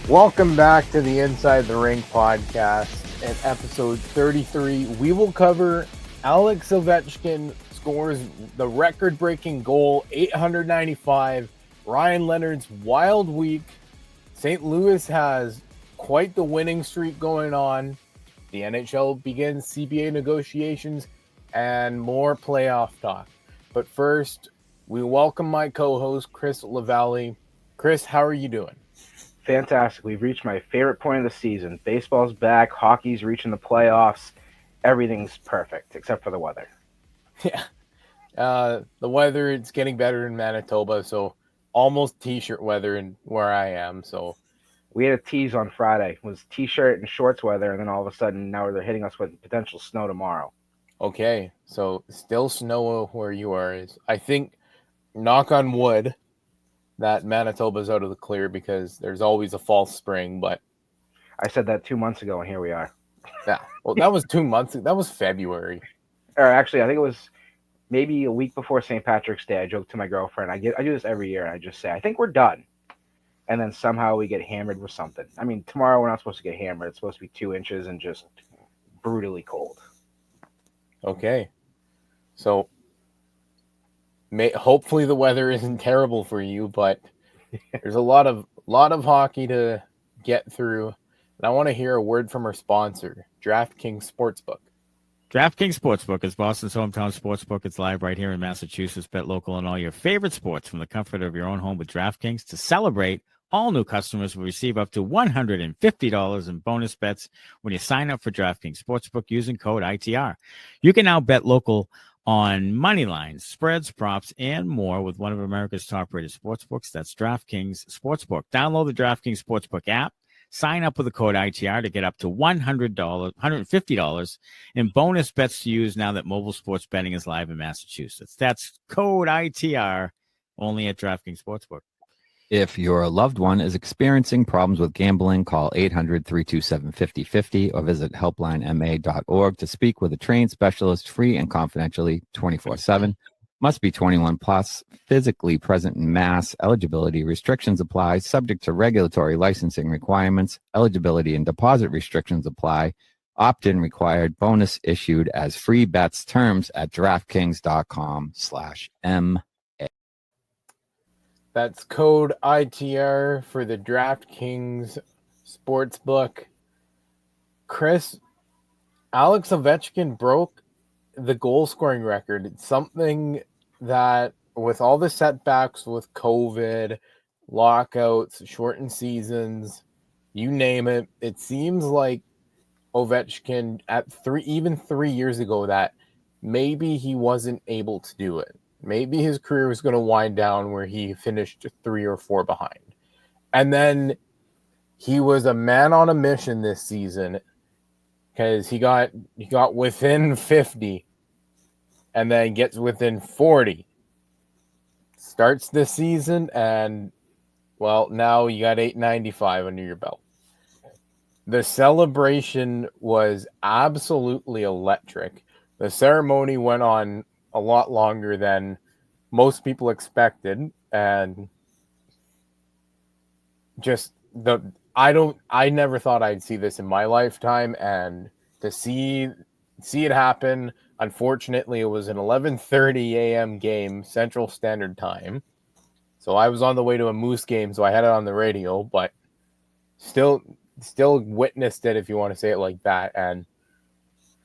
Welcome back to the Inside the Rink podcast. At episode 33, we will cover Alex Ovechkin scores the record-breaking goal, 895. Ryan Leonard's wild week. St. Louis has quite the winning streak going on. The NHL begins CBA negotiations and more playoff talk. But first, we welcome my co-host, Chris LaValle. Chris, how are you doing? Fantastic. We've reached my favorite point of the season. Baseball's back. Hockey's reaching the playoffs. Everything's perfect except for the weather. Yeah. The weather, it's getting better in Manitoba, so almost t-shirt weather in where I am. So we had a tease on Friday. It was t-shirt and shorts weather, and then all of a sudden now they're hitting us with potential snow tomorrow. Okay. So still snow where you are. I think, knock on wood, that Manitoba's out of the clear because there's always a false spring, but I said that 2 months ago, and here we are. Yeah, well, that was 2 months. That was February. Or actually, I think it was maybe a week before St. Patrick's Day. I joked to my girlfriend. I do this every year, and I just say, I think we're done. And then somehow we get hammered with something. I mean, tomorrow we're not supposed to get hammered. It's supposed to be 2 inches and just brutally cold. Okay. So hopefully the weather isn't terrible for you, but there's a lot of hockey to get through. And I want to hear a word from our sponsor, DraftKings Sportsbook. DraftKings Sportsbook is Boston's hometown sportsbook. It's live right here in Massachusetts. Bet local on all your favorite sports from the comfort of your own home with DraftKings. To celebrate, all new customers will receive up to $150 in bonus bets when you sign up for DraftKings Sportsbook using code ITR. You can now bet local on money lines, spreads, props, and more with one of America's top-rated sportsbooks. That's DraftKings Sportsbook. Download the DraftKings Sportsbook app. Sign up with the code ITR to get up to $150 in bonus bets to use now that mobile sports betting is live in Massachusetts. That's code ITR only at DraftKings Sportsbook. If your loved one is experiencing problems with gambling, call 800-327-5050 or visit helplinema.org to speak with a trained specialist free and confidentially 24/7. Must be 21 plus, physically present in Mass. Eligibility restrictions apply, subject to regulatory licensing requirements. Eligibility and deposit restrictions apply. Opt-in required. Bonus issued as free bets. Terms at DraftKings.com/MA. That's code ITR for the DraftKings Sportsbook. Chris, Alex Ovechkin broke the goal scoring record. It's something that, with all the setbacks with COVID, lockouts, shortened seasons, you name it, it seems like Ovechkin even 3 years ago that maybe he wasn't able to do it. Maybe his career was going to wind down where he finished 3 or 4 behind. And then he was a man on a mission this season because he got within 50 and then gets within 40. Starts the season and, well, now you got 895 under your belt. The celebration was absolutely electric. The ceremony went on a lot longer than most people expected, and just I never thought I'd see this in my lifetime, and to see it happen. Unfortunately, it was an 11:30 a.m. game, Central Standard Time. So I was on the way to a Moose game, so I had it on the radio, but still witnessed it, if you want to say it like that. And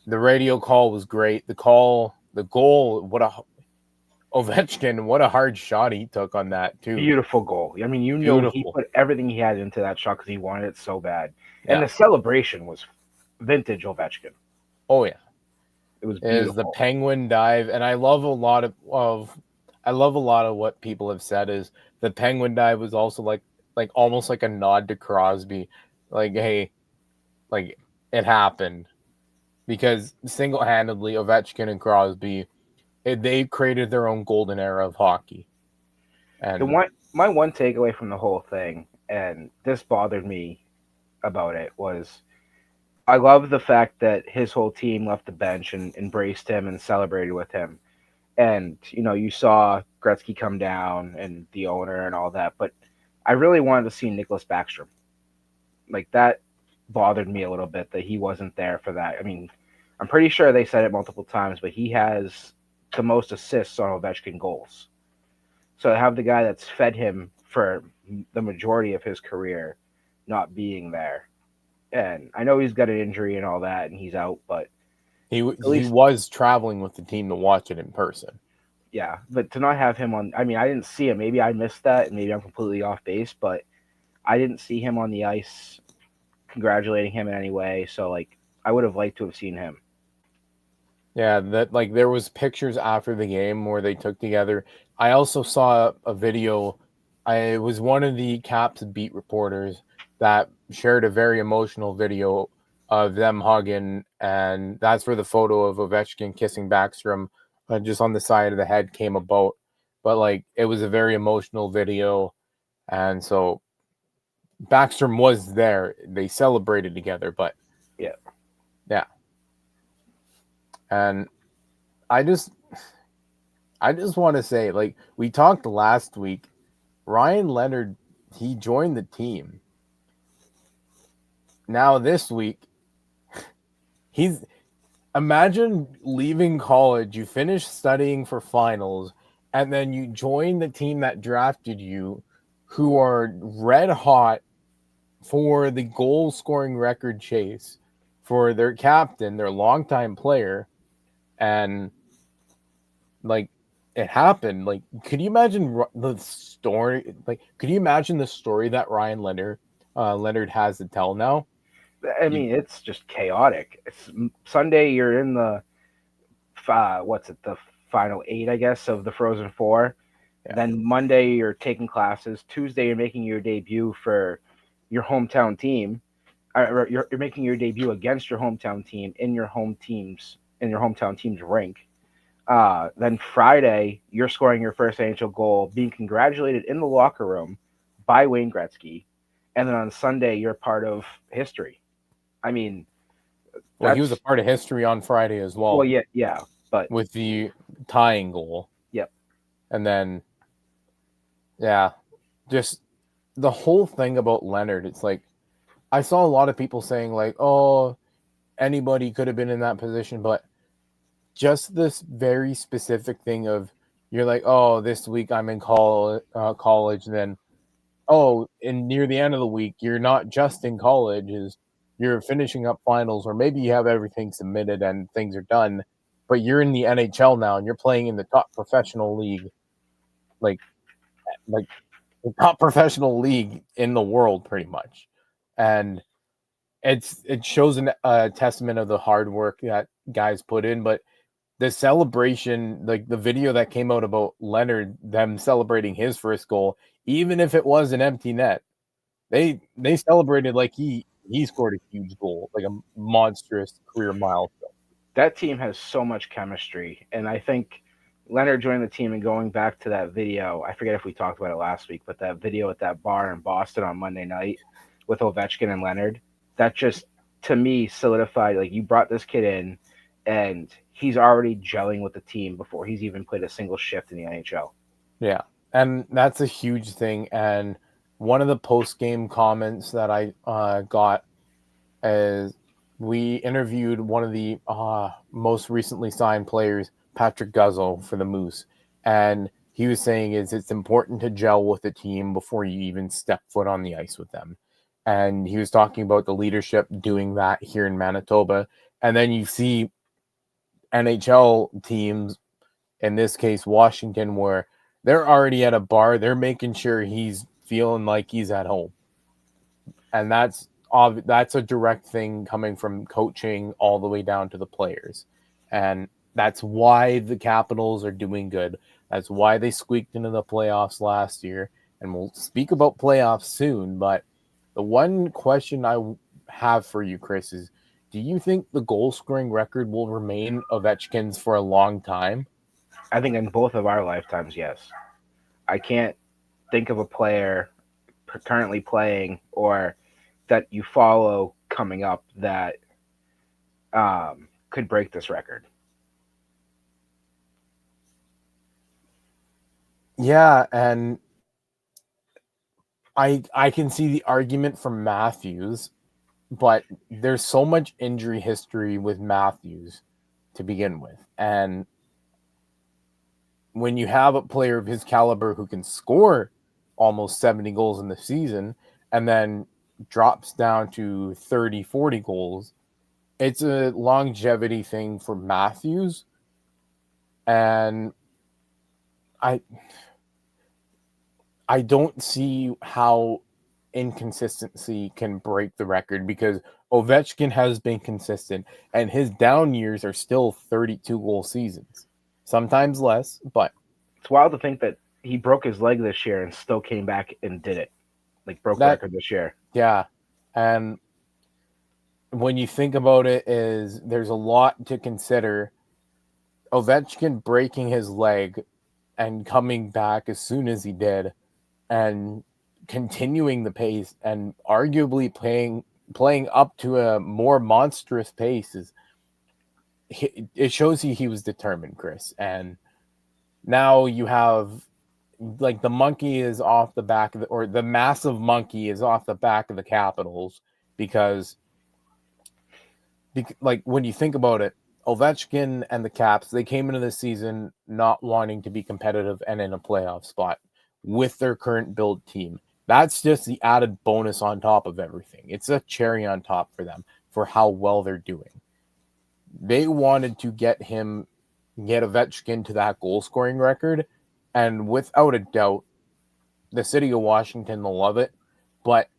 the radio call was great. The goal, Ovechkin, what a hard shot he took on that too. Beautiful goal. I mean, he put everything he had into that shot because he wanted it so bad. And the celebration was vintage Ovechkin. Oh yeah. It was beautiful. It was the penguin dive, and I love a lot of what people have said is the penguin dive was also like almost like a nod to Crosby. Like, hey, like it happened. Because single-handedly, Ovechkin and Crosby, they created their own golden era of hockey. And my one takeaway from the whole thing, and this bothered me about it, was I love the fact that his whole team left the bench and embraced him and celebrated with him. And, you saw Gretzky come down and the owner and all that, but I really wanted to see Nicholas Backstrom. Like that bothered me a little bit that he wasn't there for that. I mean, I'm pretty sure they said it multiple times, but he has the most assists on Ovechkin goals. So to have the guy that's fed him for the majority of his career not being there, and I know he's got an injury and all that, and he's out, but He at least was traveling with the team to watch it in person. yeah. But to not have him on, I mean, I didn't see him. Maybe I missed that, and maybe I'm completely off base, but I didn't see him on the ice congratulating him in any way. So like, I would have liked to have seen him. Yeah, that like there was pictures after the game where they took together. I also saw a video. I was one of the Caps beat reporters that shared a very emotional video of them hugging, and that's where the photo of Ovechkin kissing Backstrom just on the side of the head came about. But like it was a very emotional video, and so Backstrom was there. They celebrated together, but Yeah. yeah, and I just want to say, like we talked last week, Ryan Leonard, he joined the team. Now this week, he's imagine leaving college, you finish studying for finals, and then you join the team that drafted you, who are red hot for the goal scoring record chase for their captain, their longtime player, and like it happened. Like, could you imagine the story? Like, could you imagine the story that Ryan Leonard has to tell now? I mean, it's just chaotic. It's Sunday. You're in the what's it? The final 8, I guess, of the Frozen Four. Yeah. Then Monday you're taking classes. Tuesday you're making your debut for your hometown team. You're making your debut against your hometown team in your hometown team's rink. Then Friday you're scoring your first NHL goal, being congratulated in the locker room by Wayne Gretzky, and then on Sunday you're part of history. I mean, Well, he was a part of history on Friday as well. Well, yeah, but with the tying goal. Yep. And then, yeah, just the whole thing about Leonard. It's like I saw a lot of people saying like, "Oh, anybody could have been in that position," but just this very specific thing of you're like, "Oh, this week I'm in college," and then and near the end of the week, you're not just in college, is you're finishing up finals, or maybe you have everything submitted and things are done, but you're in the NHL now and you're playing in the top professional league, like the top professional league in the world, pretty much. And it shows a testament of the hard work that guys put in, but the celebration, like the video that came out about Leonard, them celebrating his first goal, even if it was an empty net, they celebrated like he scored a huge goal, like a monstrous career milestone. That team has so much chemistry, and I think Leonard joining the team and going back to that video. I forget if we talked about it last week, but that video at that bar in Boston on Monday night with Ovechkin and Leonard, that just to me solidified like you brought this kid in, and he's already gelling with the team before he's even played a single shift in the NHL. Yeah, and that's a huge thing. And one of the post-game comments that I got is we interviewed one of the most recently signed players, Patrick Guzzo, for the Moose, and he was saying it's important to gel with the team before you even step foot on the ice with them. And he was talking about the leadership doing that here in Manitoba. And then you see NHL teams, in this case Washington, where they're already at a bar, they're making sure he's feeling like he's at home. And that's a direct thing coming from coaching all the way down to the players. And that's why the Capitals are doing good. That's why they squeaked into the playoffs last year. And we'll speak about playoffs soon. But the one question I have for you, Chris, is do you think the goal scoring record will remain Ovechkin's for a long time? I think in both of our lifetimes, yes. I can't think of a player currently playing or that you follow coming up that could break this record. Yeah, and I can see the argument from Matthews, but there's so much injury history with Matthews to begin with. And when you have a player of his caliber who can score almost 70 goals in the season and then drops down to 30, 40 goals, it's a longevity thing for Matthews. And I don't see how inconsistency can break the record, because Ovechkin has been consistent and his down years are still 32 goal seasons. Sometimes less, but It's wild to think that he broke his leg this year and still came back and did it. Like, broke the record this year. Yeah. And when you think about it, is there's a lot to consider. Ovechkin breaking his leg and coming back as soon as he did and continuing the pace and arguably playing up to a more monstrous pace it shows you he was determined, Chris. And now you have, like, the monkey is off the back of or the massive monkey is off the back of the Capitals, because like, when you think about it, Ovechkin and the Caps, they came into the season not wanting to be competitive and in a playoff spot with their current build team. That's just the added bonus on top of everything. It's a cherry on top for them for how well they're doing. They wanted to get Ovechkin to that goal scoring record, and without a doubt, the city of Washington will love it. But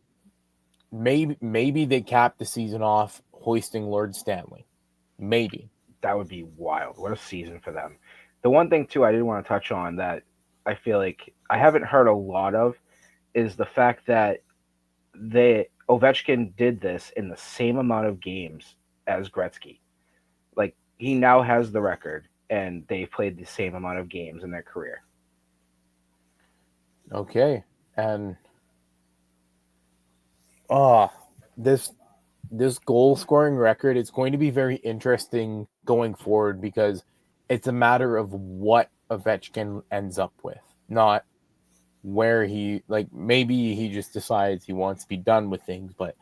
maybe they cap the season off hoisting Lord Stanley. Maybe. That would be wild. What a season for them. The one thing, too, I did want to touch on that I feel like I haven't heard a lot of is the fact that Ovechkin did this in the same amount of games as Gretzky. Like, he now has the record, and they played the same amount of games in their career. Okay. And this goal scoring record, it's going to be very interesting going forward, because it's a matter of what Ovechkin ends up with, not where he, like, maybe he just decides he wants to be done with things, but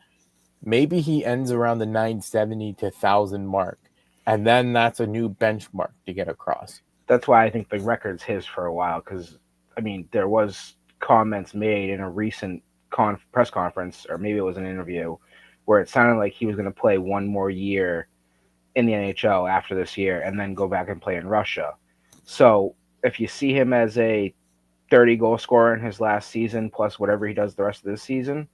maybe he ends around the 970 to 1,000 mark, and then that's a new benchmark to get across. That's why I think the record's his for a while, because, I mean, there was comments made in a recent press conference, or maybe it was an interview, where it sounded like he was going to play one more year in the NHL after this year and then go back and play in Russia. So if you see him as a 30-goal scorer in his last season, plus whatever he does the rest of this season,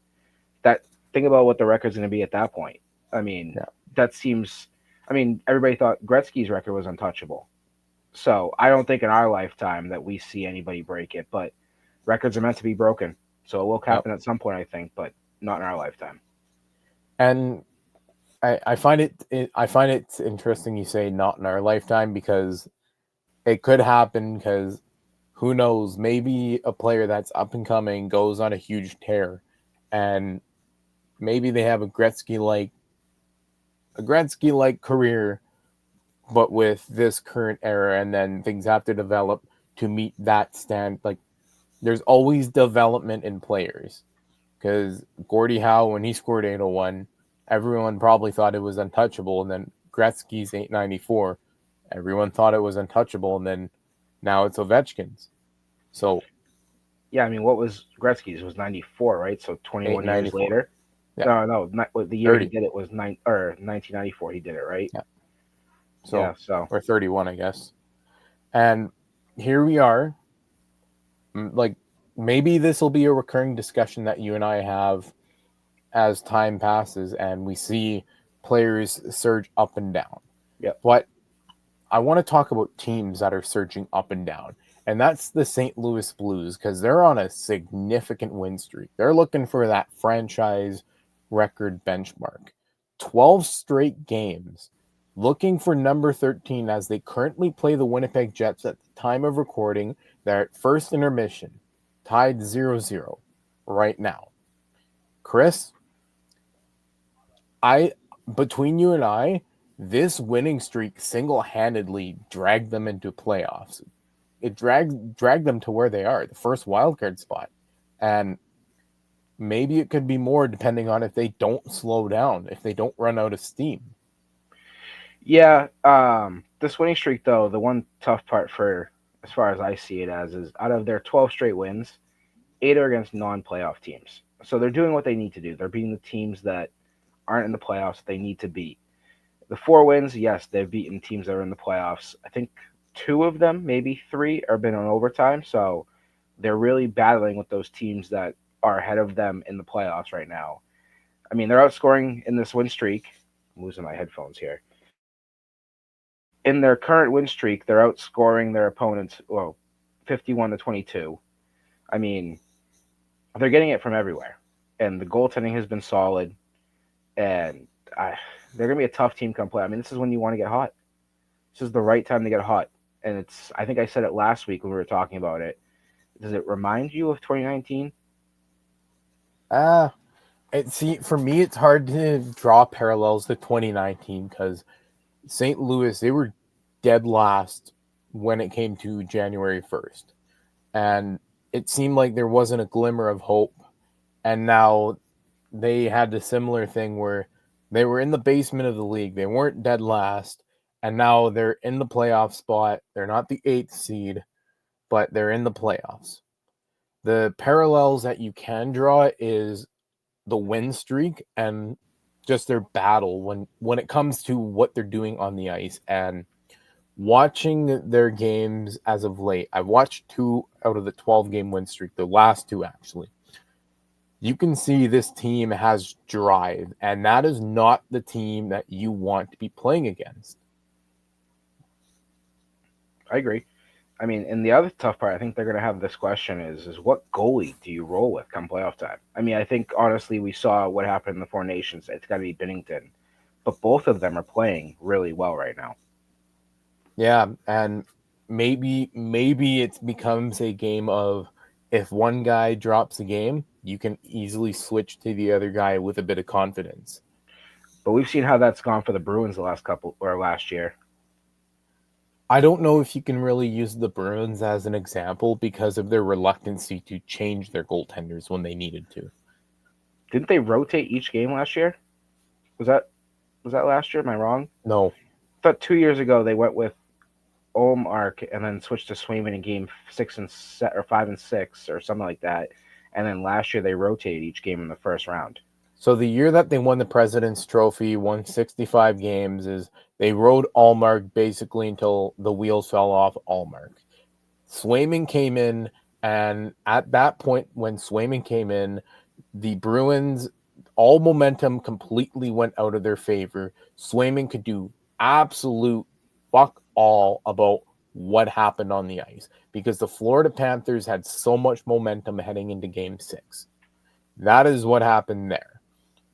think about what the record's going to be at that point. I mean, that seems... I mean, everybody thought Gretzky's record was untouchable. So I don't think in our lifetime that we see anybody break it, but records are meant to be broken. So it will happen at some point, I think, but not in our lifetime. And I find it interesting you say not in our lifetime, because it could happen, because who knows, maybe a player that's up and coming goes on a huge tear, and maybe they have a Gretzky-like career, but with this current era, and then things have to develop to meet that stand. Like, there's always development in players, because Gordie Howe, when he scored 801, everyone probably thought it was untouchable, and then Gretzky's 894, everyone thought it was untouchable, and then now it's Ovechkin's. So yeah, I mean, what was Gretzky's? It was 94, right? So 21 years later. Yeah. No, the year 30. He did it was 1994. He did it, right? Yeah. So or 31, I guess. And here we are. Like, maybe this will be a recurring discussion that you and I have as time passes and we see players surge up and down. Yeah. But I want to talk about teams that are surging up and down. And that's the St. Louis Blues, because they're on a significant win streak. They're looking for that franchise record benchmark. 12 straight games, looking for number 13, as they currently play the Winnipeg Jets at the time of recording. They're at first intermission, tied 0-0 right now. Chris, between you and I, this winning streak single-handedly dragged them into playoffs. It dragged them to where they are, the first wildcard spot. And maybe it could be more depending on if they don't slow down, if they don't run out of steam. Yeah, this winning streak though, the one tough part for as far as I see it as is out of their 12 straight wins, 8 are against non-playoff teams. So they're doing what they need to do. They're beating the teams that aren't in the playoffs they need to beat. The 4 wins, yes, they've beaten teams that are in the playoffs. I think 2 of them, maybe 3, are been on overtime. So they're really battling with those teams that are ahead of them in the playoffs right now. I mean, they're outscoring in this win streak. I'm losing my headphones here. In their current win streak, they're outscoring their opponents, 51-22. I mean, they're getting it from everywhere. And the goaltending has been solid. And they're going to be a tough team come play. I mean, this is when you want to get hot. This is the right time to get hot. And I think I said it last week when we were talking about it. Does it remind you of 2019? For me, it's hard to draw parallels to 2019 because St. Louis, they were dead last when it came to January 1st. And it seemed like there wasn't a glimmer of hope. And now they had a similar thing where they were in the basement of the league. They weren't dead last. And now they're in the playoff spot. They're not the 8th seed, but they're in the playoffs. The parallels that you can draw is the win streak and just their battle when it comes to what they're doing on the ice. And watching their games as of late, I've watched 2 out of the 12-game win streak, the last 2 actually. You can see this team has drive, and that is not the team that you want to be playing against. I agree. I mean, and the other tough part, I think they're going to have this question is what goalie do you roll with come playoff time? I mean, I think, honestly, we saw what happened in the Four Nations. It's got to be Binnington. But both of them are playing really well right now. Yeah, and maybe it becomes a game of if one guy drops a game, you can easily switch to the other guy with a bit of confidence. But we've seen how that's gone for the Bruins last year. I don't know if you can really use the Bruins as an example because of their reluctancy to change their goaltenders when they needed to. Didn't they rotate each game last year? Was that last year? Am I wrong? No. I thought 2 years ago they went with Olmark and then switched to Swayman in game 5 and 6 or something like that. And then last year they rotated each game in the first round. So the year that they won the President's Trophy, won 65 games, is they rode Allmark basically until the wheels fell off Allmark. Swayman came in, and at that point when Swayman came in, the Bruins, all momentum completely went out of their favor. Swayman could do absolute fuck all about what happened on the ice because the Florida Panthers had so much momentum heading into Game 6. That is what happened there.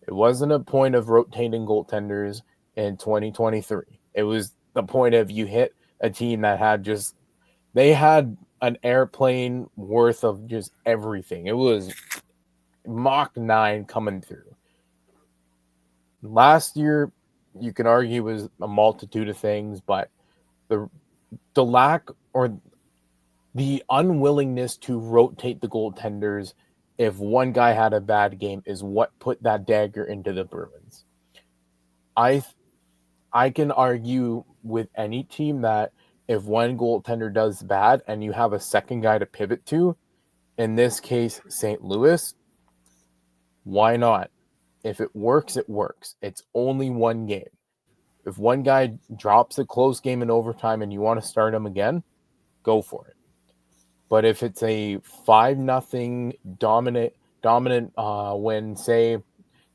It wasn't a point of rotating goaltenders in 2023. It was the point of you hit a team that they had an airplane worth of just everything. It was Mach 9 coming through. Last year, you can argue was a multitude of things, but the lack or the unwillingness to rotate the goaltenders if one guy had a bad game is what put that dagger into the Bruins. I can argue with any team that if one goaltender does bad and you have a second guy to pivot to, in this case, St. Louis, why not? If it works, it works. It's only one game. If one guy drops a close game in overtime and you want to start him again, go for it. But if it's a 5-0 dominant win, say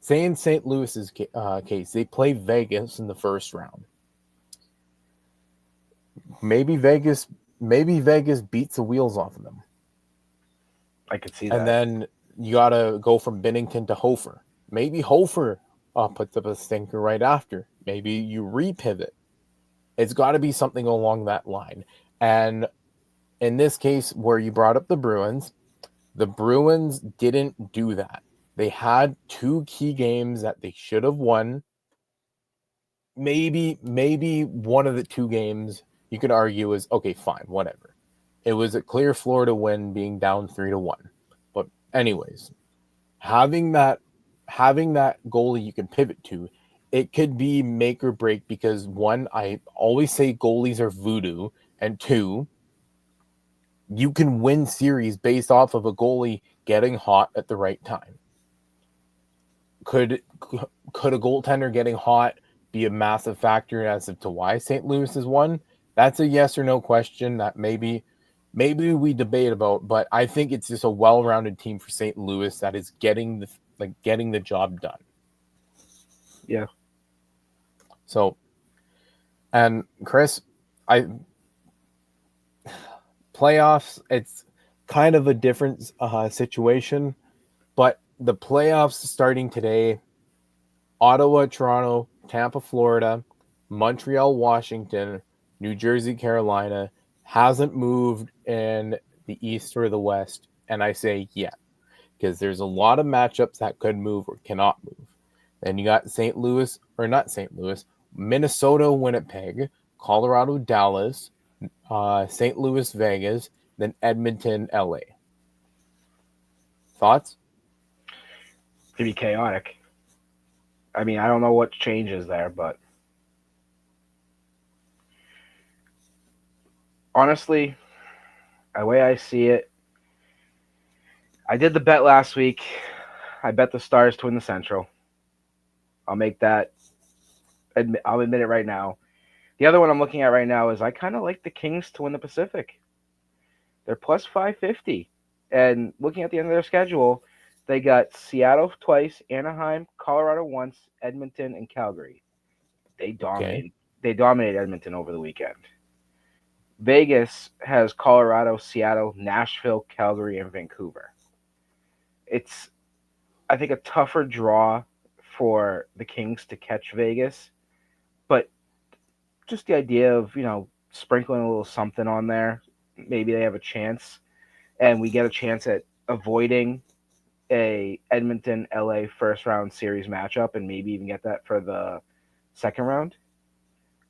in St. Louis's case, they play Vegas in the first round. Maybe Vegas beats the wheels off of them. I could see that. And then you got to go from Binnington to Hofer. Maybe Hofer puts up a stinker right after. Maybe you repivot. It's got to be something along that line. And in this case, where you brought up the Bruins didn't do that. They had 2 key games that they should have won. Maybe one of the 2 games you could argue is, okay, fine, whatever. It was a clear Florida win being down 3-1. But anyways, having that goalie you can pivot to, it could be make or break because one, I always say goalies are voodoo, and two, you can win series based off of a goalie getting hot at the right time. Could a goaltender getting hot be a massive factor as to why St. Louis has won? That's a yes or no question that maybe we debate about, but I think it's just a well-rounded team for St. Louis that is getting the job done. Yeah. So, and Chris, playoffs, it's kind of a different situation, but the playoffs starting today, Ottawa, Toronto, Tampa, Florida, Montreal, Washington, New Jersey, Carolina hasn't moved in the East or the West, and I say yeah, because there's a lot of matchups that could move or cannot move. Then you got Minnesota, Winnipeg, Colorado, Dallas, St. Louis, Vegas, then Edmonton, LA. Thoughts? To be chaotic. I mean, I don't know what changes there, but honestly, the way I see it, I did the bet last week. I bet the Stars to win the Central. I'll make that. I'll admit it right now. The other one I'm looking at right now is I kind of like the Kings to win the Pacific. They're plus 550. And looking at the end of their schedule, they got Seattle twice, Anaheim, Colorado once, Edmonton, and Calgary. They dominated. Okay. They dominated Edmonton over the weekend. Vegas has Colorado, Seattle, Nashville, Calgary, and Vancouver. It's, I think, a tougher draw for the Kings to catch Vegas, but just the idea of, sprinkling a little something on there, maybe they have a chance, and we get a chance at avoiding a Edmonton LA first round series matchup, and maybe even get that for the second round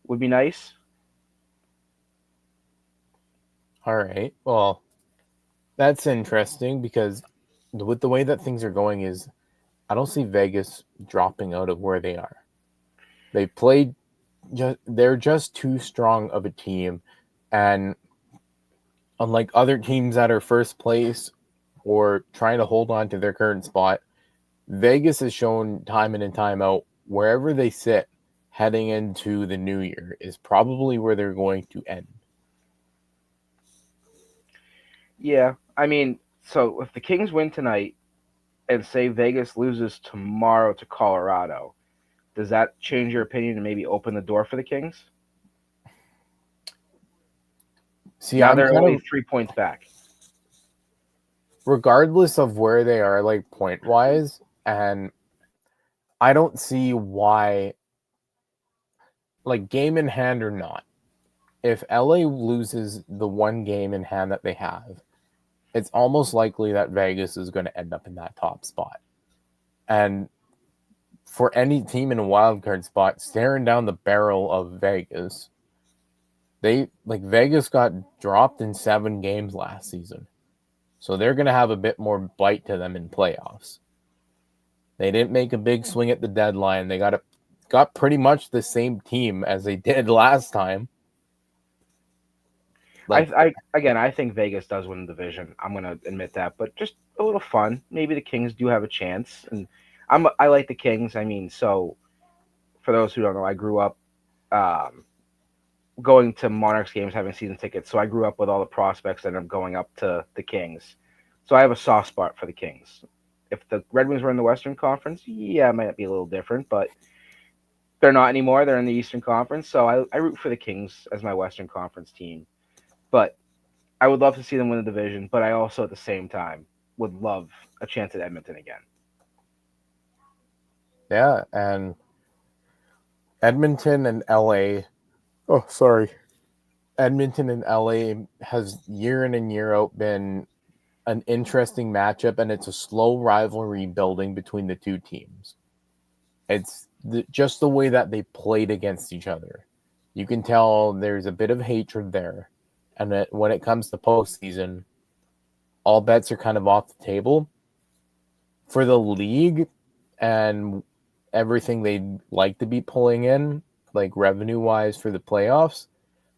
would be nice. All right. Well, that's interesting because with the way that things are going is I don't see Vegas dropping out of where they are. They played they're just too strong of a team, and unlike other teams that are first place or trying to hold on to their current spot, Vegas has shown time in and time out wherever they sit heading into the new year is probably where they're going to end. Yeah, I mean, so if the Kings win tonight and say Vegas loses tomorrow to Colorado, does that change your opinion and maybe open the door for the Kings? See, Now I'm they're kind only of, 3 points back. regardless of where they are, like point wise, and I don't see why, like game in hand or not, if LA loses the one game in hand that they have, it's almost likely that Vegas is going to end up in that top spot. And for any team in a wild card spot, staring down the barrel of Vegas, Vegas got dropped in 7 games last season. So they're going to have a bit more bite to them in playoffs. They didn't make a big swing at the deadline. They got pretty much the same team as they did last time. I think Vegas does win the division. I'm gonna admit that, but just a little fun. Maybe the Kings do have a chance, and I like the Kings. I mean, so for those who don't know, I grew up going to Monarchs games, having season tickets. So I grew up with all the prospects that ended up going up to the Kings. So I have a soft spot for the Kings. If the Red Wings were in the Western Conference, yeah, it might be a little different, but they're not anymore. They're in the Eastern Conference, so I root for the Kings as my Western Conference team. But I would love to see them win the division, but I also, at the same time, would love a chance at Edmonton again. Yeah, and Edmonton and LA. Oh, sorry. Edmonton and LA has year in and year out been an interesting matchup, and it's a slow rivalry building between the two teams. It's just the way that they played against each other. You can tell there's a bit of hatred there. And that when it comes to postseason, all bets are kind of off the table. for the league and everything they'd like to be pulling in, like revenue-wise for the playoffs,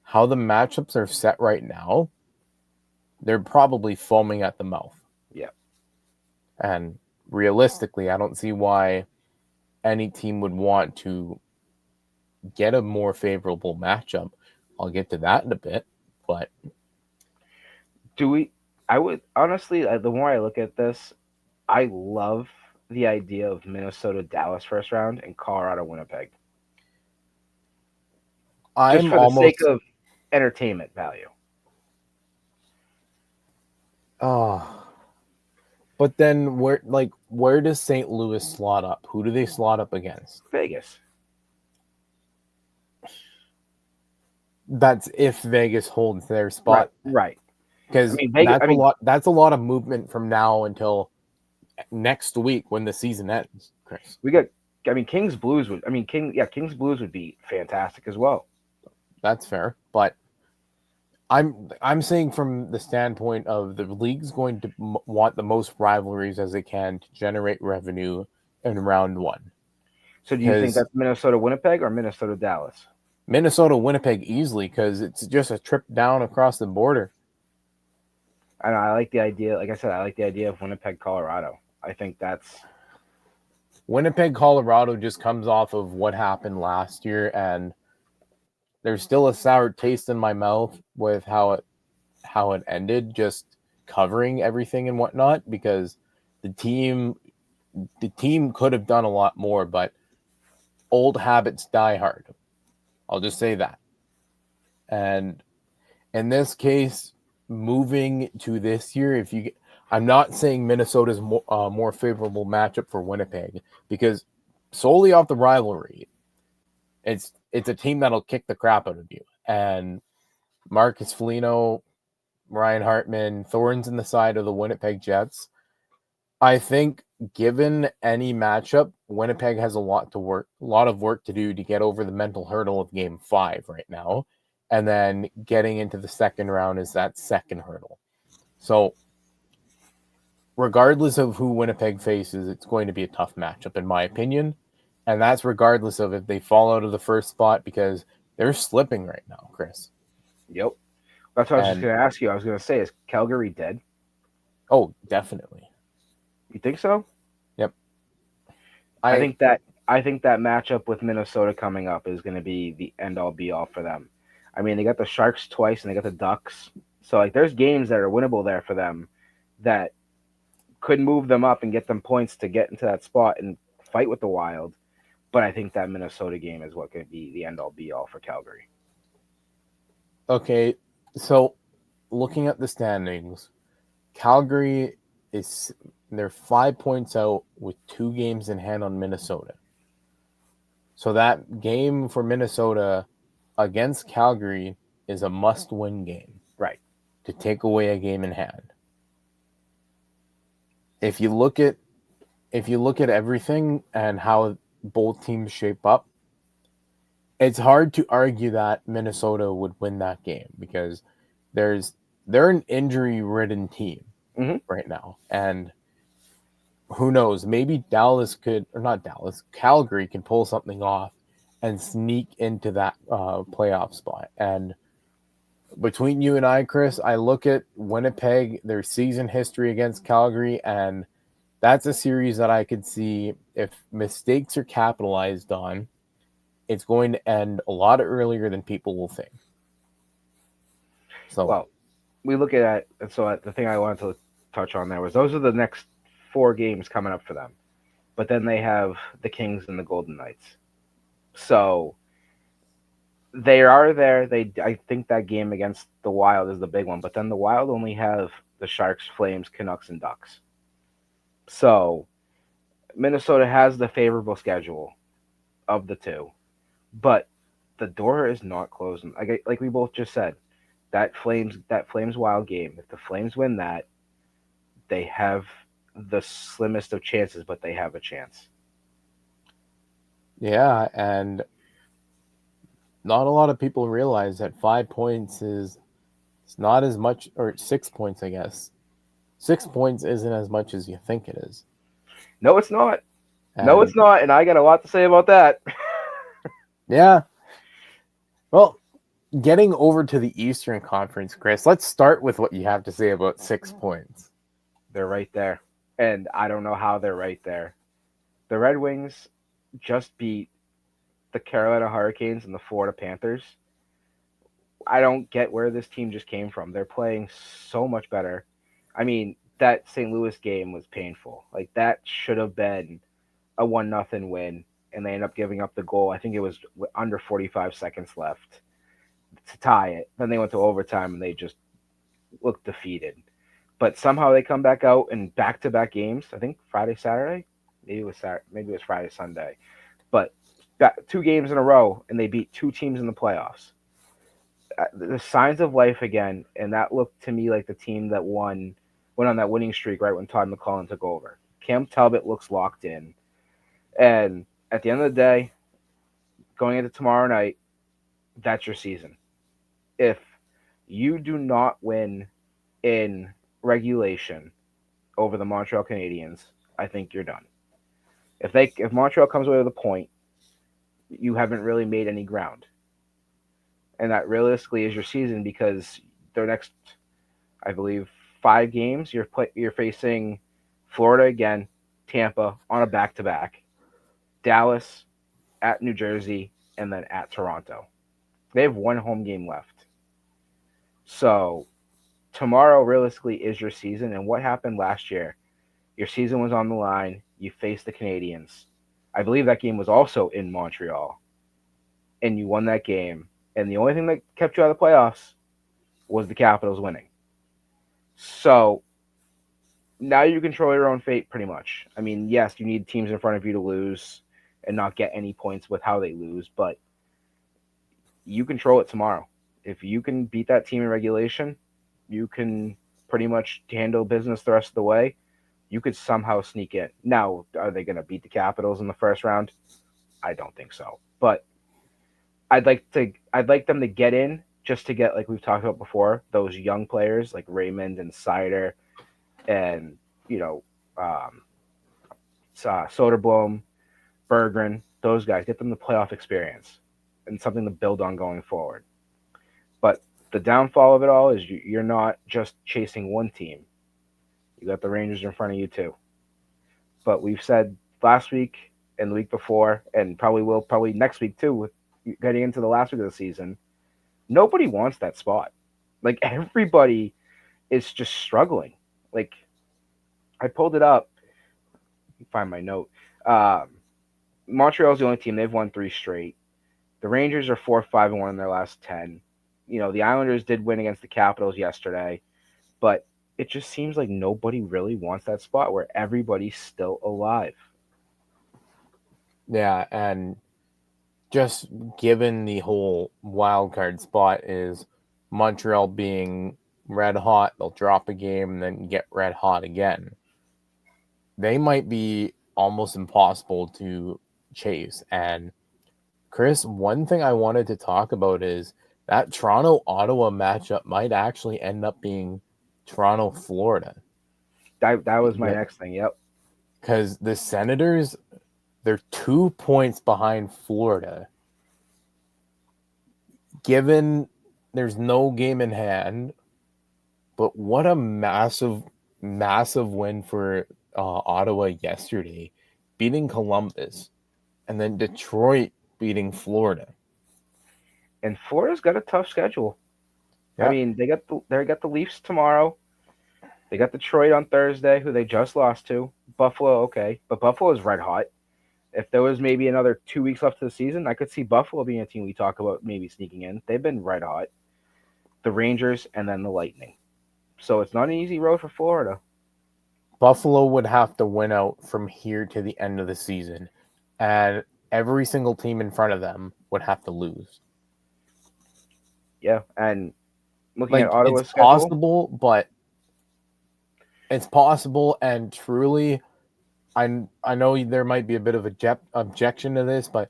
how the matchups are set right now, they're probably foaming at the mouth. Yeah. And realistically, I don't see why any team would want to get a more favorable matchup. I'll get to that in a bit, but I would honestly, the more I look at this, I love the idea of Minnesota Dallas first round and Colorado Winnipeg. Just I'm for the sake almost of entertainment value. but then where does St. Louis slot up? Who do they slot up against? Vegas. That's if Vegas holds their spot. Right. Because that's a lot of movement from now until next week when the season ends, Chris. Kings Blues Kings Blues would be fantastic as well. That's fair, but I'm saying from the standpoint of the league's going to want the most rivalries as they can to generate revenue in round one. So do you think that's Minnesota Winnipeg or Minnesota Dallas? Minnesota Winnipeg easily, because it's just a trip down across the border. And I like the idea. Like I said, I like the idea of Winnipeg, Colorado. I think that's Winnipeg, Colorado just comes off of what happened last year, and there's still a sour taste in my mouth with how it ended, just covering everything and whatnot, because the team could have done a lot more, but old habits die hard. I'll just say that. And in this case, moving to this year, I'm not saying Minnesota's more favorable matchup for Winnipeg, because solely off the rivalry, it's a team that'll kick the crap out of you. And Marcus Foligno, Ryan Hartman, thorns in the side of the Winnipeg Jets. I think given any matchup, Winnipeg has a lot of work to do to get over the mental hurdle of Game 5 right now. And then getting into the second round is that second hurdle. So regardless of who Winnipeg faces, it's going to be a tough matchup, in my opinion. And that's regardless of if they fall out of the first spot, because they're slipping right now, Chris. Yep. That's what I was just going to ask you. I was going to say, is Calgary dead? Oh, definitely. You think so? Yep. I think that matchup with Minnesota coming up is going to be the end-all be-all for them. I mean, they got the Sharks twice and they got the Ducks. So, there's games that are winnable there for them that could move them up and get them points to get into that spot and fight with the Wild. But I think that Minnesota game is what could be the end-all be-all for Calgary. Okay, so looking at the standings, Calgary they're 5 points out with 2 games in hand on Minnesota. So that game for Minnesota against Calgary is a must-win game. Right. To take away a game in hand. If you look at everything and how both teams shape up, it's hard to argue that Minnesota would win that game, because they're an injury-ridden team right now. And who knows, maybe Calgary can pull something off and sneak into that playoff spot. And between you and I, Chris, I look at Winnipeg, their season history against Calgary, and that's a series that I could see, if mistakes are capitalized on, it's going to end a lot earlier than people will think. So, well, we look at it. So the thing I wanted to touch on there was those are the next 4 games coming up for them. But then they have the Kings and the Golden Knights. So they are there. I think that game against the Wild is the big one. But then the Wild only have the Sharks, Flames, Canucks, and Ducks. So Minnesota has the favorable schedule of the two. But the door is not closing. Like we both just said, that Flames Wild game, if the Flames win that, they have the slimmest of chances, but they have a chance. Yeah, and not a lot of people realize that 5 points it's not as much, or 6 points, I guess. 6 points isn't as much as you think it is. No, it's not. No, And it's not. And I got a lot to say about that. yeah. Well, getting over to the Eastern Conference, Chris, let's start with what you have to say about 6 points. They're right there. And I don't know how they're right there. The Red Wings just beat the Carolina Hurricanes and the Florida Panthers. I don't get where this team just came from. They're playing so much better. I mean, that St. Louis game was painful. Like, that should have been a 1-0 win, and they end up giving up the goal. I think it was under 45 seconds left to tie it. Then they went to overtime, and they just looked defeated. But somehow they come back out in back-to-back games. I think Friday, Saturday? Maybe it was Saturday, maybe it was Friday, Sunday. But 2 games in a row, and they beat 2 teams in the playoffs. The signs of life again, and that looked to me like the team that went on that winning streak right when Todd McClellan took over. Cam Talbot looks locked in. And at the end of the day, going into tomorrow night, that's your season. If you do not win in regulation over the Montreal Canadiens, I think you're done. If Montreal comes away with a point, you haven't really made any ground. And that realistically is your season, because their next, I believe, 5 games, you're facing Florida again, Tampa on a back-to-back, Dallas, at New Jersey, and then at Toronto. They have 1 home game left. So tomorrow realistically is your season. And what happened last year? Your season was on the line. You faced the Canadiens. I believe that game was also in Montreal. And you won that game. And the only thing that kept you out of the playoffs was the Capitals winning. So now you control your own fate pretty much. I mean, yes, you need teams in front of you to lose and not get any points with how they lose, but you control it tomorrow. If you can beat that team in regulation, you can pretty much handle business the rest of the way. You could somehow sneak in. Now, are they going to beat the Capitals in the first round? I don't think so. But I'd like them to get in, just to get, like we've talked about before, those young players like Raymond and Seider and, Soderblom, Berggren, those guys, get them the playoff experience and something to build on going forward. But the downfall of it all is you're not just chasing one team. You got the Rangers in front of you too. But we've said last week and the week before, and probably next week too, with getting into the last week of the season, nobody wants that spot. Like, everybody is just struggling. Like, I pulled it up. Find my note. Montreal's the only team. They've won 3 straight. The Rangers are 4-5-1 in their last 10. The Islanders did win against the Capitals yesterday, but it just seems like nobody really wants that spot where everybody's still alive. Yeah, and just given the whole wild card spot is Montreal being red hot, they'll drop a game and then get red hot again. They might be almost impossible to chase. And Chris, one thing I wanted to talk about is that Toronto-Ottawa matchup might actually end up being Toronto-Florida. That was my next thing, yep. Because the Senators, they're 2 points behind Florida. Given there's no game in hand, but what a massive win for Ottawa yesterday, beating Columbus, and then Detroit beating Florida. And Florida's got a tough schedule. Yeah. I mean, they got the Leafs tomorrow. They got Detroit on Thursday, who they just lost to. Buffalo, okay, but Buffalo is red hot. If there was maybe another 2 weeks left to the season, I could see Buffalo being a team we talk about maybe sneaking in. They've been red hot. The Rangers and then the Lightning. So it's not an easy road for Florida. Buffalo would have to win out from here to the end of the season, and every single team in front of them would have to lose. Yeah, and looking at Ottawa's it's schedule, possible, but it's possible, and truly, I know there might be a bit of a objection to this, but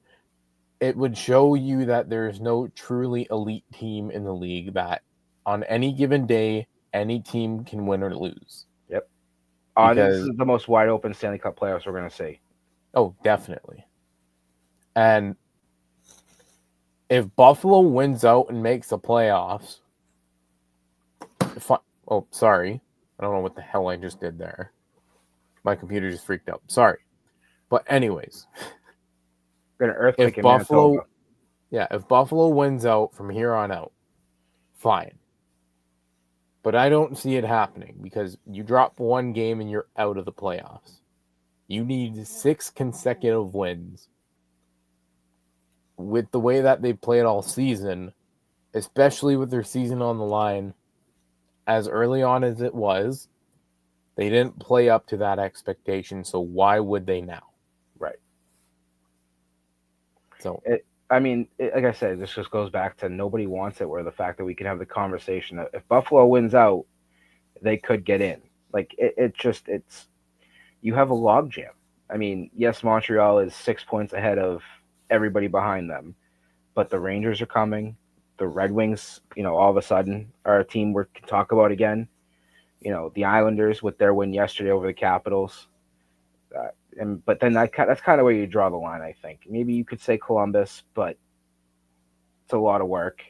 it would show you that there's no truly elite team in the league that on any given day, any team can win or lose. Yep. I think this because is the most wide open Stanley Cup playoffs we're going to see. oh, definitely. And if Buffalo wins out and makes the playoffs, oh, sorry. I don't know what the hell I just did there. My computer just freaked out. Sorry. But anyways, We're going to earthquake if in Buffalo, Manitoba. if Buffalo wins out from here on out, fine. But I don't see it happening because you drop one game and you're out of the playoffs. You need 6 consecutive wins. With the way that they played all season, especially with their season on the line, as early on as it was, they didn't play up to that expectation. So why would they now? Right. So like I said, this just goes back to nobody wants it. Where the fact that we can have the conversation that if Buffalo wins out, they could get in. Like it's you have a logjam. I mean, yes, Montreal is 6 points ahead of everybody behind them, but the Rangers are coming. The Red Wings, all of a sudden are a team we can talk about again. The Islanders with their win yesterday over the Capitals. But then that's kind of where you draw the line, I think. Maybe you could say Columbus, but it's a lot of work.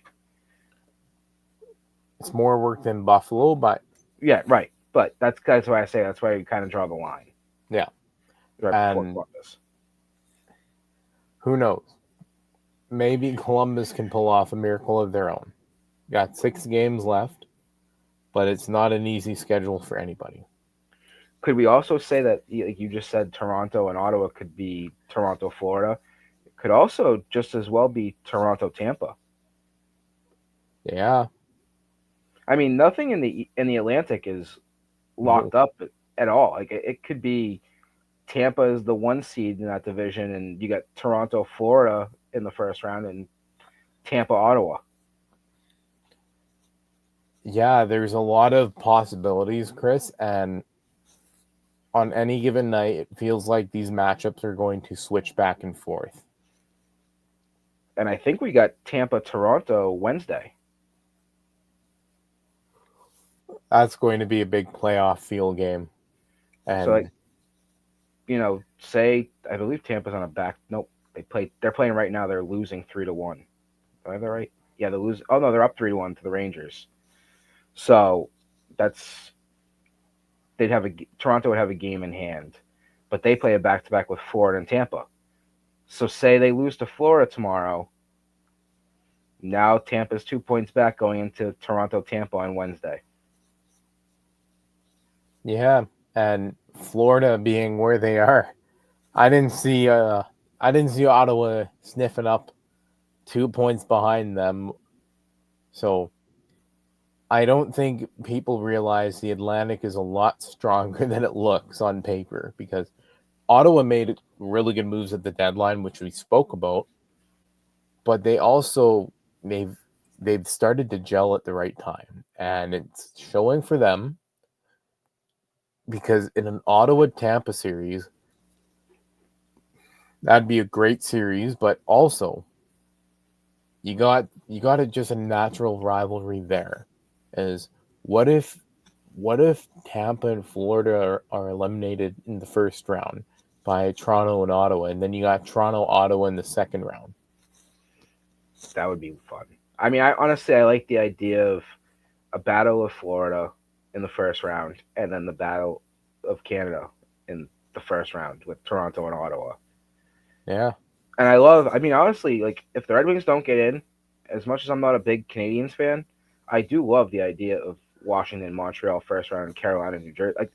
it's more work than Buffalo, but yeah, right. But that's why I say that's why you kind of draw the line. Yeah. Right before And Columbus. Who knows? Maybe Columbus can pull off a miracle of their own. Got 6 games left, but it's not an easy schedule for anybody. Could we also say that, like you just said, Toronto and Ottawa could be Toronto, Florida? It could also just as well be Toronto, Tampa. Yeah. I mean, nothing in the Atlantic is locked up at all. Like it could be Tampa is the 1 seed in that division, and you got Toronto, Florida in the first round, and Tampa, Ottawa. Yeah, there's a lot of possibilities, Chris, and on any given night, it feels like these matchups are going to switch back and forth. And I think we got Tampa, Toronto Wednesday. That's going to be a big playoff field game. And so, say I believe Tampa's on a back. Nope, they're playing right now. They're losing 3-1. Are they right? Yeah, they're losing. Oh no, they're up 3-1 to the Rangers. So Toronto would have a game in hand, but they play a back-to-back with Florida and Tampa. So say they lose to Florida tomorrow. Now Tampa's 2 points back going into Toronto, Tampa on Wednesday. Yeah, and Florida being where they are, I didn't see Ottawa sniffing up 2 points behind them. So I don't think people realize the Atlantic is a lot stronger than it looks on paper because Ottawa made really good moves at the deadline, which we spoke about, but they've started to gel at the right time, and it's showing for them because in an Ottawa-Tampa series, that'd be a great series, but also you got just a natural rivalry there. Is what if Tampa and Florida are eliminated in the first round by Toronto and Ottawa, and then you got Toronto, Ottawa in the second round? That would be fun. I mean, I like the idea of a battle of Florida in the first round, and then the battle of Canada in the first round with Toronto and Ottawa. Yeah. And honestly, like if the Red Wings don't get in, as much as I'm not a big Canadiens fan, I do love the idea of Washington, Montreal first round, and Carolina, New Jersey. Like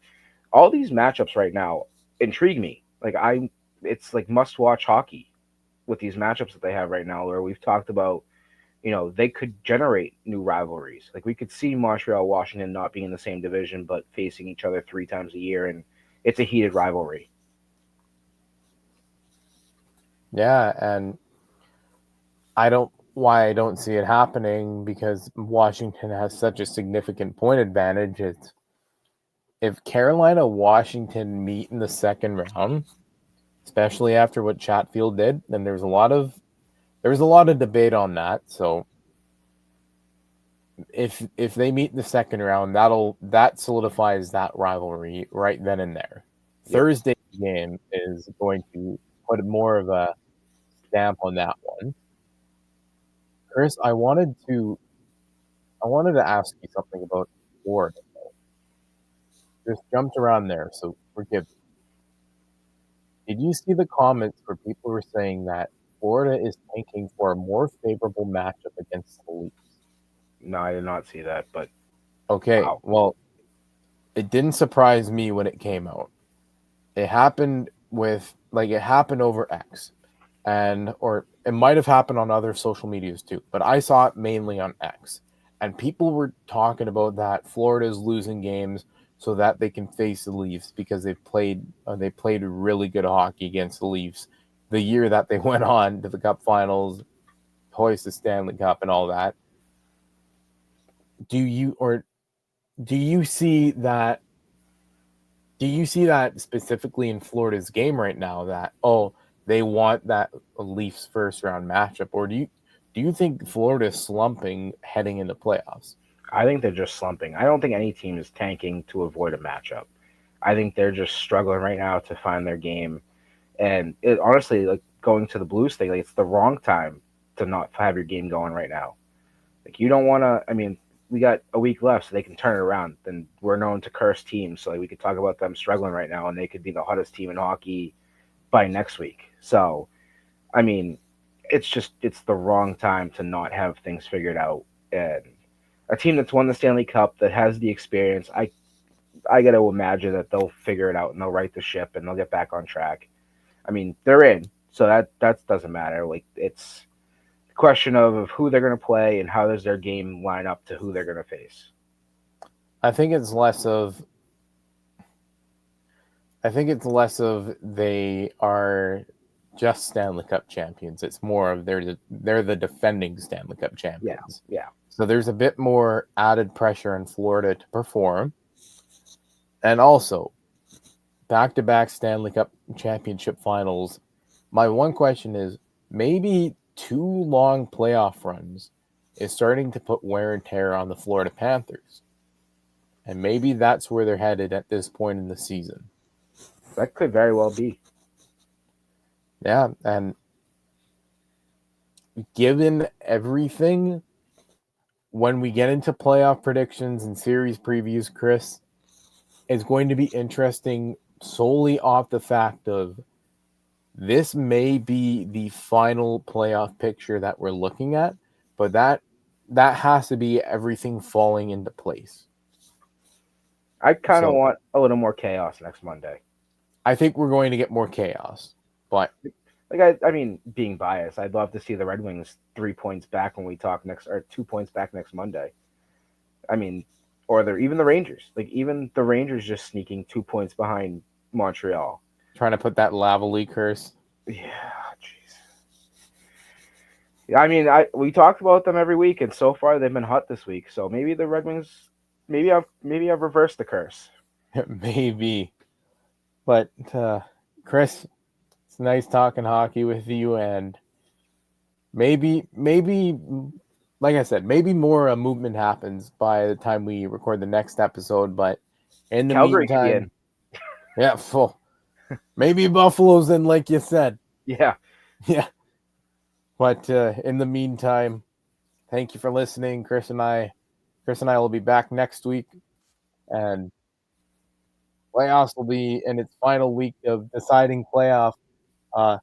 all these matchups right now intrigue me. Like it's like must watch hockey with these matchups that they have right now, where we've talked about, they could generate new rivalries. Like we could see Montreal, Washington not being in the same division, but facing each other 3 times a year, and it's a heated rivalry. Yeah, and I don't see it happening because Washington has such a significant point advantage. It's if Carolina, Washington meet in the second round, especially after what Chatfield did, then there was a lot of debate on that. So if they meet in the second round, that solidifies that rivalry right then and there. Yep. Thursday's game is going to put more of a stamp on that one. Chris, I wanted to ask you something about Florida. Just jumped around there, so forgive me. Did you see the comments where people were saying that Florida is tanking for a more favorable matchup against the Leafs? No, I did not see that, but Okay, wow. well, it didn't surprise me when it came out. It happened over X, or it might have happened on other social medias too, but I saw it mainly on X. And people were talking about that Florida is losing games so that they can face the Leafs because they played really good hockey against the Leafs the year that they went on to the Cup Finals, hoist the Stanley Cup, and all that. Do you see that? Do you see that specifically in Florida's game right now? That they want that Leafs first round matchup, or do you think Florida is slumping heading into playoffs? I think they're just slumping. I don't think any team is tanking to avoid a matchup. I think they're just struggling right now to find their game. And honestly, like going to the Blues thing, like it's the wrong time to not have your game going right now. Like you don't want to. I mean, we got a week left, so they can turn it around. Then we're known to curse teams, so like, we could talk about them struggling right now, and they could be the hottest team in hockey by next week. So, I mean, it's the wrong time to not have things figured out. And a team that's won the Stanley Cup, that has the experience, I got to imagine that they'll figure it out and they'll right the ship and they'll get back on track. I mean, they're in, so that doesn't matter. Like it's a question of who they're going to play and how does their game line up to who they're going to face. I think it's less of they are just Stanley Cup champions. It's more of they're the defending Stanley Cup champions. Yeah. So there's a bit more added pressure in Florida to perform. And also, back-to-back Stanley Cup championship finals. My one question is, maybe 2 long playoff runs is starting to put wear and tear on the Florida Panthers. And maybe that's where they're headed at this point in the season. That could very well be. Yeah, and given everything, when we get into playoff predictions and series previews, Chris, it's going to be interesting solely off the fact of this may be the final playoff picture that we're looking at, but that has to be everything falling into place. I kind of want a little more chaos next Monday. I think we're going to get more chaos, but I mean, being biased, I'd love to see the Red Wings 3 points back when we talk or 2 points back next Monday. I mean, or even the Rangers. Like even the Rangers just sneaking 2 points behind Montreal. Trying to put that Lavalley curse. Yeah, jeez. I mean, we talked about them every week, and so far they've been hot this week. So maybe the Red Wings, maybe I've reversed the curse. Maybe, but Chris, it's nice talking hockey with you, and maybe, like I said, maybe more movement happens by the time we record the next episode. But in the Calgary meantime, yeah, full. Maybe Buffalo's in, like you said. Yeah. But in the meantime, thank you for listening. Chris and I will be back next week, and playoffs will be in its final week of deciding playoff matchups.